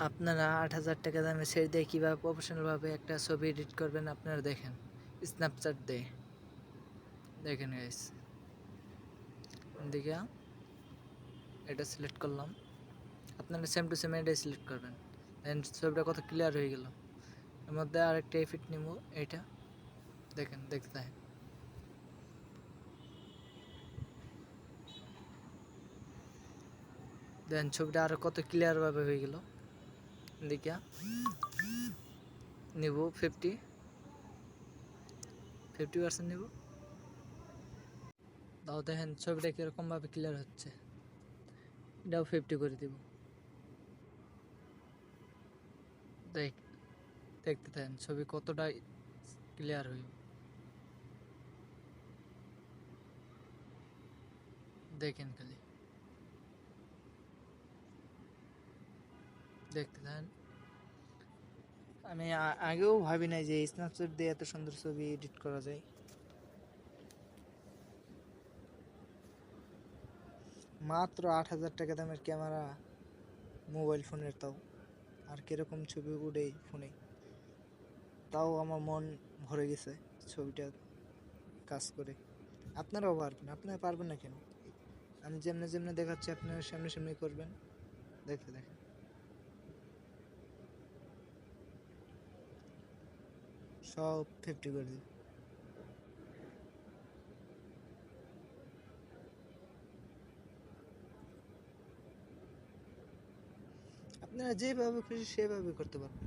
আপনারা ৮,০০০ টাকা দামে সেট দিয়ে কীভাবে প্রফেশনালভাবে একটা ছবি এডিট করবেন আপনারা দেখেন স্ন্যাপচ্যাট দিয়ে দেখেন গাইস। এদিকে এটা সিলেক্ট করলাম, আপনারা সেম টু সেম এটাই সিলেক্ট করবেন, দেন ছবিটা কত ক্লিয়ার হয়ে গেল। এর মধ্যে আরেকটা এফেক্ট নিব, এইটা দেখেন, দেখতে থাকেন। দেন ছবিটা আরও কত ক্লিয়ারভাবে হয়ে গেল। এদিকে নিব 50% নিব, তাও দেখেন ছবিটা কীরকমভাবে ক্লিয়ার হচ্ছে। এটাও 50 করে দিব। দেখতে থাকেন ছবি কতটা ক্লিয়ার হইব, দেখেন খালি দেখতে থাকেন। আমি আগেও ভাবি নাই যে স্ন্যাপচ্যাট দিয়ে এত সুন্দর ছবি এডিট করা যায়। মাত্র ৮,০০০ টাকা দামের ক্যামেরা, মোবাইল ফোনের, তাও আর কিরকম ছবি উঠে ফোনে, তাও আমার মন ভরে গেছে ছবিটা কাজ করে। আপনারাও পারবেন, আপনারা পারবেন না কেন? আমি যেমনে যেমনে দেখাচ্ছি আপনারা সামনে সামনে করবেন, দেখতে দেখেন। সব 50 করে দিন। আপনারা যেভাবে খুশি সেভাবে করতে পারবেন,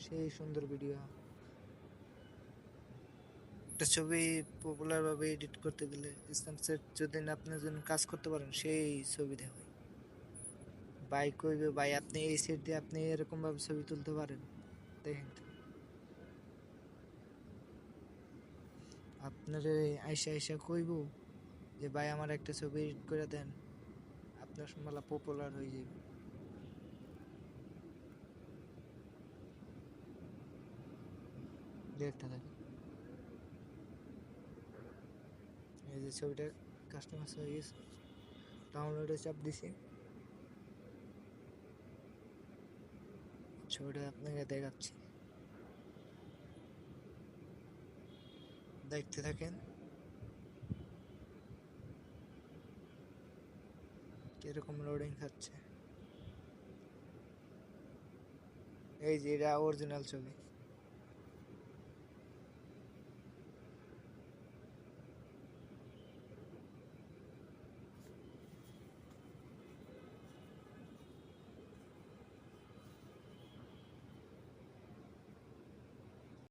সেই সুন্দর ভিডিও। একটা ছবি পপুলারভাবে এডিট করতে গেলে স্ন্যাপচ্যাট যদি আপনার জন্য কাজ করতে পারেন, সেই ছবি দেখায় ভাই কইবে ভাই আপনি এই সেট দিয়ে আপনি এরকমভাবে ছবি তুলতে পারেন। দেখেন আপনার আইসা আইসা কইব যে ভাই আমার একটা ছবি এডিট করে দেন, আপনার মেলা পপুলার হয়ে যাবে। দেখতে থাকেন। এই যে ছবিটা কাস্টমার হয়ে গেছে, ডাউনলোডে চাপ দিছি, ছবিটা আপনাকে দেখাচ্ছি, দেখতে থাকেন কিরকম লোডিং খাচ্ছে। এই যে এটা অরিজিনাল ছবি।